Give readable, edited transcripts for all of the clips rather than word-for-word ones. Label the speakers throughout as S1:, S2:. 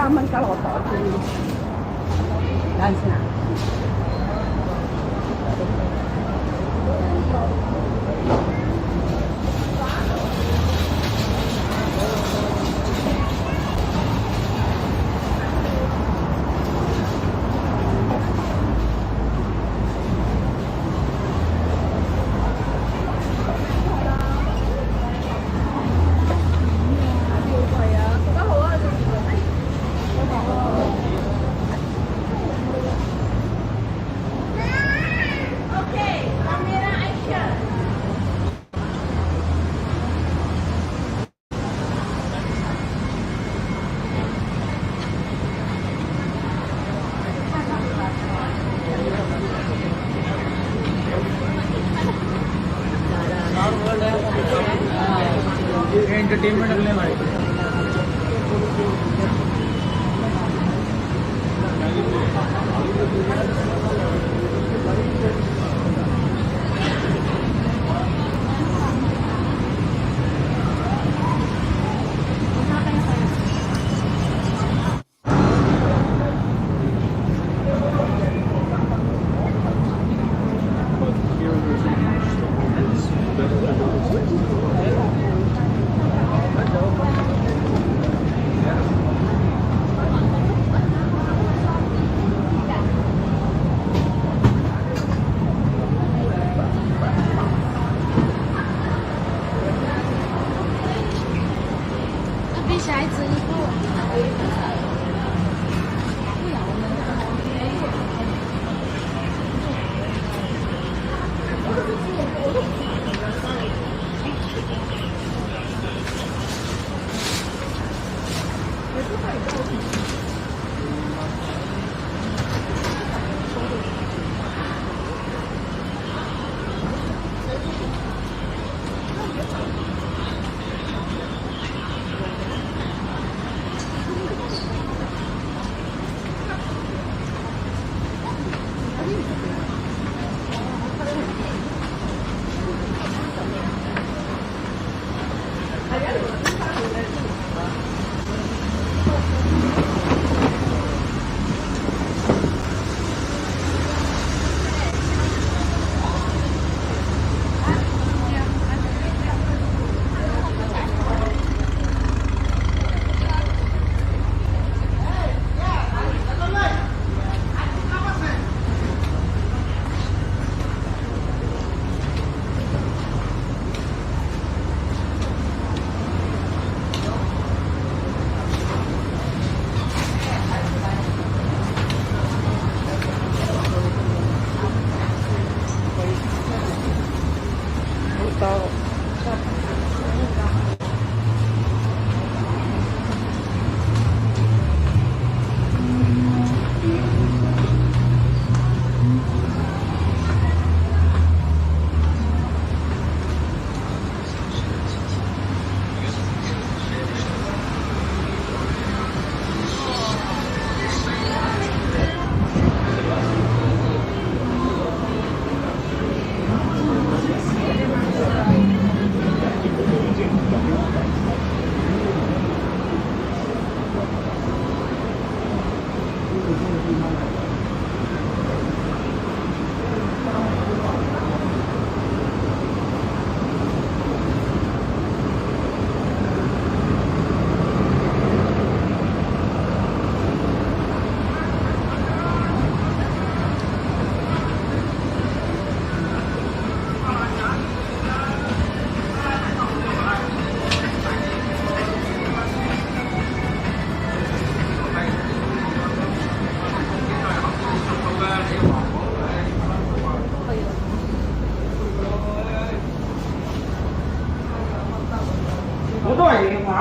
S1: mình cả lọt tỏi thì lên xem nào.
S2: Entertainment अगले हमारे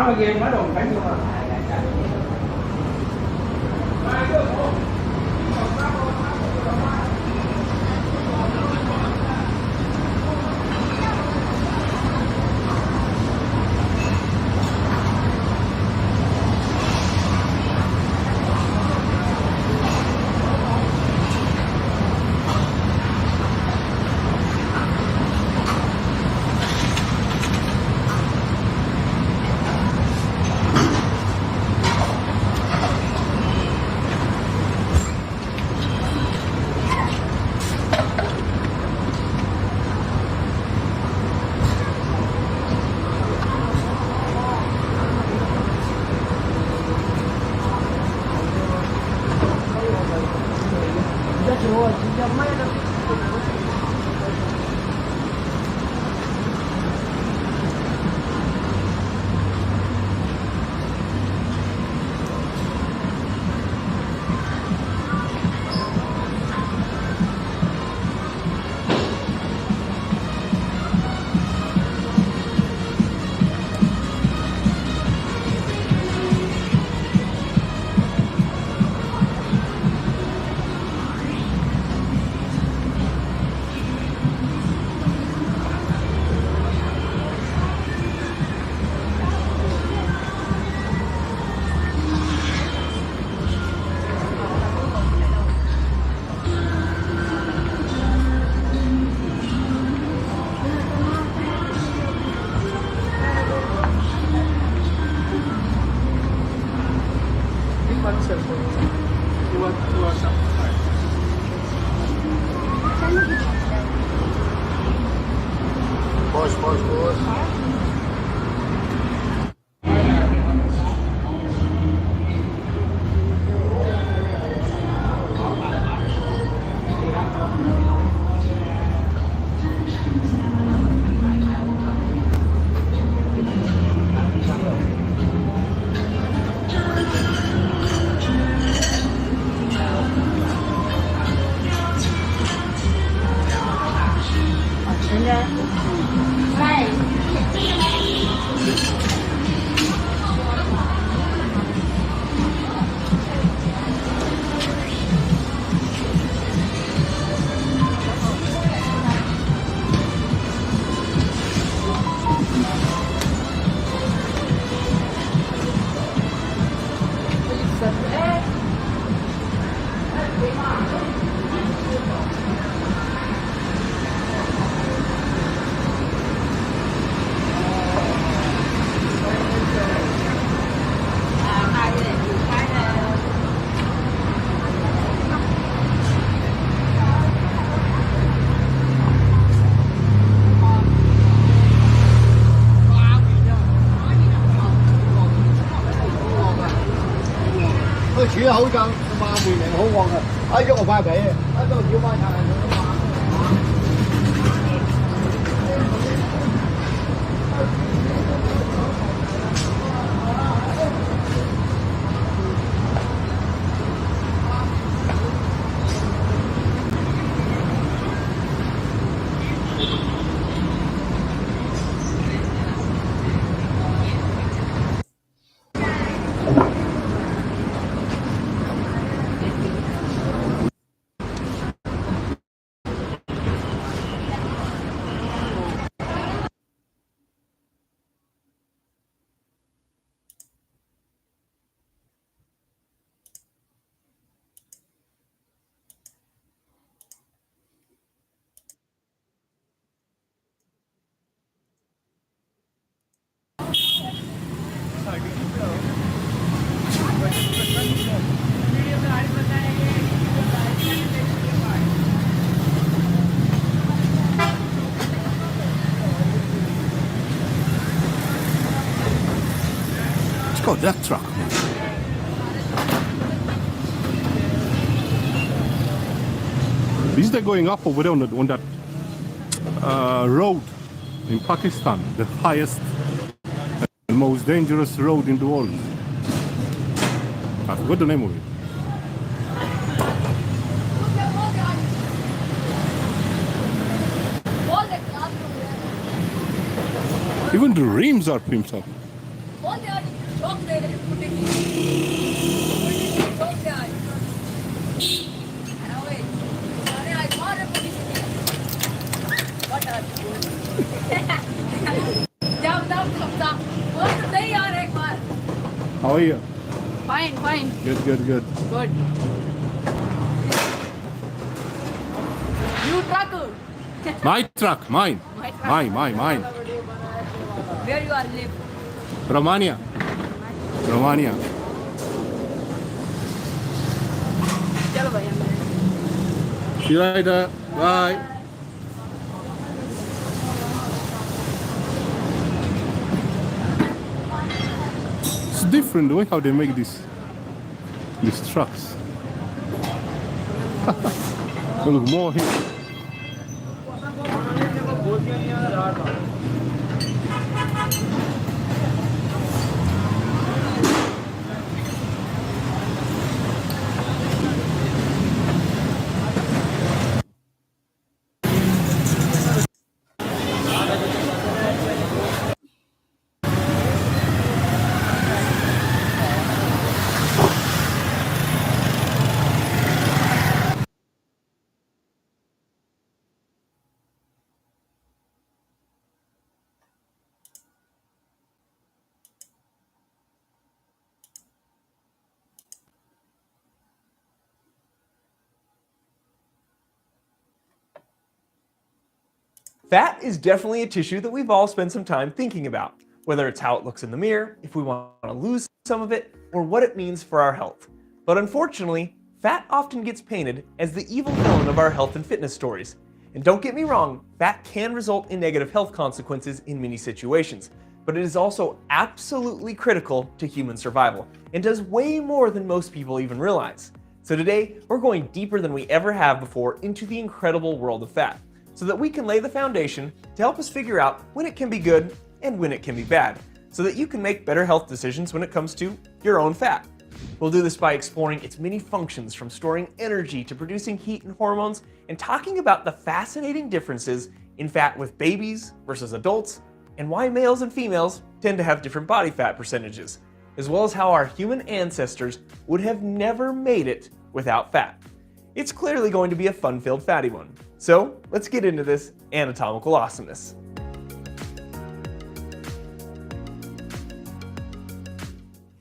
S3: mà về mới đồn cảnh luôn.
S1: Rồi, chị cho mấy đâu.
S4: Boş boş boş. Tôi chỉ hậu chân mà 梅零好旺啊！哎，喐我塊皮啊！哎，都繞翻曬佢。
S5: Oh, that truck. Is they going up over there on that road in Pakistan, the highest and most dangerous road in the world? I forgot the name of it. Even the rims are pimped up. How are you?
S6: Fine, fine.
S5: Good, good, good.
S6: Good. You truck.
S5: My truck, mine.
S6: My truck.
S5: Mine.
S6: Where you are live?
S5: Romania. Romania.
S6: चलो भैया
S5: See you later. Bye. It's different the way how they make these trucks. Oh, look, more here.
S7: Fat is definitely a tissue that we've all spent some time thinking about, whether it's how it looks in the mirror, if we want to lose some of it, or what it means for our health. But unfortunately, fat often gets painted as the evil villain of our health and fitness stories. And don't get me wrong, fat can result in negative health consequences in many situations, but it is also absolutely critical to human survival and does way more than most people even realize. So today, we're going deeper than we ever have before into the incredible world of fat, so that we can lay the foundation to help us figure out when it can be good and when it can be bad, so that you can make better health decisions when it comes to your own fat. We'll do this by exploring its many functions, from storing energy to producing heat and hormones, and talking about the fascinating differences in fat with babies versus adults, and why males and females tend to have different body fat percentages, as well as how our human ancestors would have never made it without fat. It's clearly going to be a fun-filled fatty one. So let's get into this anatomical awesomeness.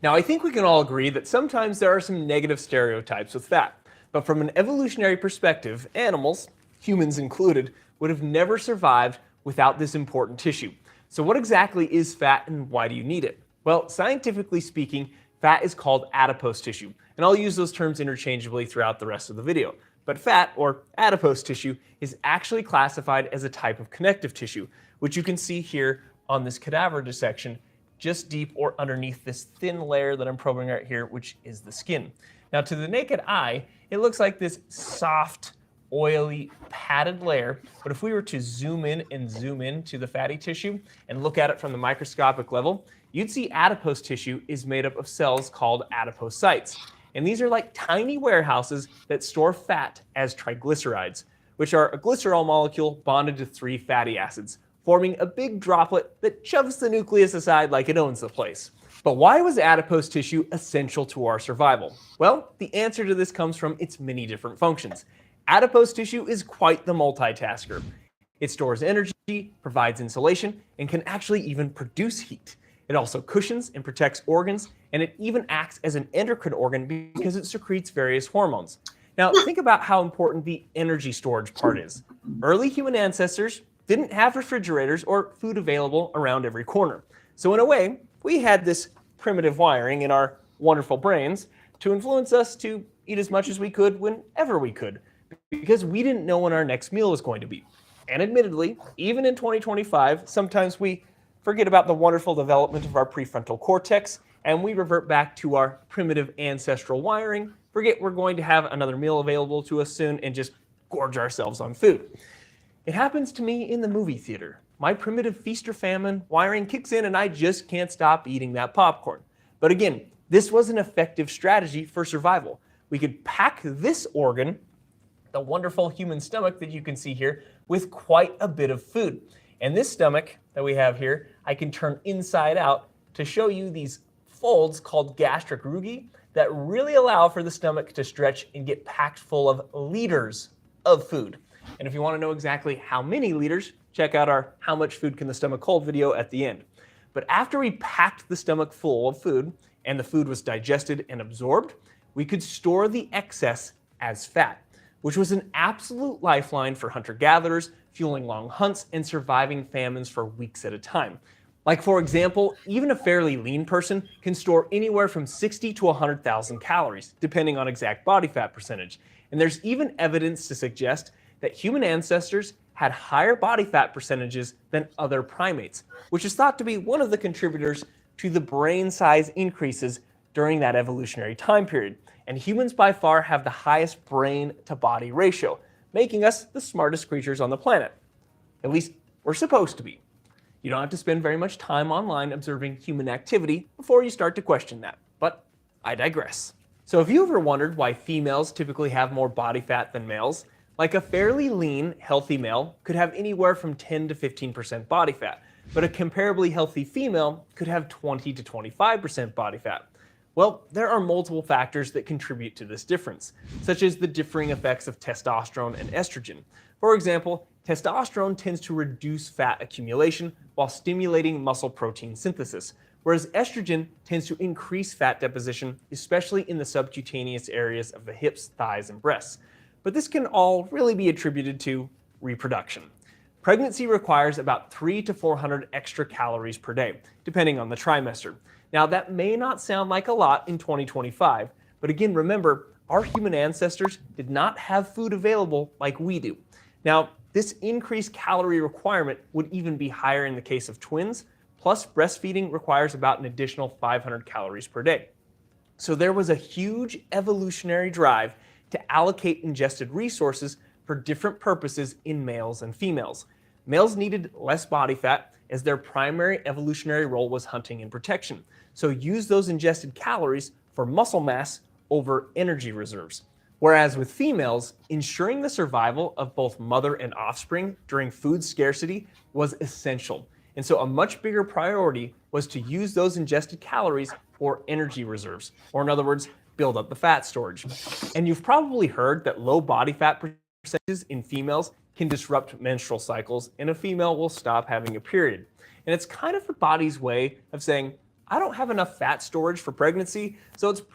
S7: Now, I think we can all agree that sometimes there are some negative stereotypes with fat, but from an evolutionary perspective, animals, humans included, would have never survived without this important tissue. So what exactly is fat and why do you need it? Well, scientifically speaking, fat is called adipose tissue, and I'll use those terms interchangeably throughout the rest of the video. But fat, or adipose tissue, is actually classified as a type of connective tissue, which you can see here on this cadaver dissection, just deep or underneath this thin layer that I'm probing right here, which is the skin. Now, to the naked eye, it looks like this soft, oily, padded layer, but if we were to zoom in to the fatty tissue and look at it from the microscopic level, you'd see adipose tissue is made up of cells called adipocytes. And these are like tiny warehouses that store fat as triglycerides, which are a glycerol molecule bonded to 3 fatty acids, forming a big droplet that shoves the nucleus aside like it owns the place. But why was adipose tissue essential to our survival? Well, the answer to this comes from its many different functions. Adipose tissue is quite the multitasker. It stores energy, provides insulation, and can actually even produce heat. It also cushions and protects organs, and it even acts as an endocrine organ because it secretes various hormones. Now, think about how important the energy storage part is. Early human ancestors didn't have refrigerators or food available around every corner. So in a way, we had this primitive wiring in our wonderful brains to influence us to eat as much as we could whenever we could, because we didn't know when our next meal was going to be. And admittedly, even in 2025, sometimes we forget about the wonderful development of our prefrontal cortex, and we revert back to our primitive ancestral wiring, forget we're going to have another meal available to us soon, and just gorge ourselves on food. It happens to me in the movie theater. My primitive feast or famine wiring kicks in and I just can't stop eating that popcorn. But again, this was an effective strategy for survival. We could pack this organ, the wonderful human stomach that you can see here, with quite a bit of food. And this stomach that we have here, I can turn inside out to show you these folds called gastric rugae that really allow for the stomach to stretch and get packed full of liters of food. And if you want to know exactly how many liters, check out our How Much Food Can the Stomach Hold video at the end. But after we packed the stomach full of food and the food was digested and absorbed, we could store the excess as fat, which was an absolute lifeline for hunter-gatherers, fueling long hunts and surviving famines for weeks at a time. Like, for example, even a fairly lean person can store anywhere from 60 to 100,000 calories, depending on exact body fat percentage. And there's even evidence to suggest that human ancestors had higher body fat percentages than other primates, which is thought to be one of the contributors to the brain size increases during that evolutionary time period. And humans by far have the highest brain to body ratio. making us the smartest creatures on the planet. At least, we're supposed to be. You don't have to spend very much time online observing human activity before you start to question that, but I digress. So have you ever wondered why females typically have more body fat than males? Like a fairly lean, healthy male could have anywhere from 10 to 15% body fat, but a comparably healthy female could have 20 to 25% body fat. Well, there are multiple factors that contribute to this difference, such as the differing effects of testosterone and estrogen. For example, testosterone tends to reduce fat accumulation while stimulating muscle protein synthesis, whereas estrogen tends to increase fat deposition, especially in the subcutaneous areas of the hips, thighs, and breasts. But this can all really be attributed to reproduction. Pregnancy requires about 300 to 400 extra calories per day, depending on the trimester. Now, that may not sound like a lot in 2025, but again, remember, our human ancestors did not have food available like we do. Now, this increased calorie requirement would even be higher in the case of twins, plus breastfeeding requires about an additional 500 calories per day. So there was a huge evolutionary drive to allocate ingested resources for different purposes in males and females. Males needed less body fat as their primary evolutionary role was hunting and protection, so use those ingested calories for muscle mass over energy reserves. Whereas with females, ensuring the survival of both mother and offspring during food scarcity was essential. And so a much bigger priority was to use those ingested calories for energy reserves, or in other words, build up the fat storage. And you've probably heard that low body fat percentages in females can disrupt menstrual cycles, and a female will stop having a period. And it's kind of the body's way of saying, I don't have enough fat storage for pregnancy, so it's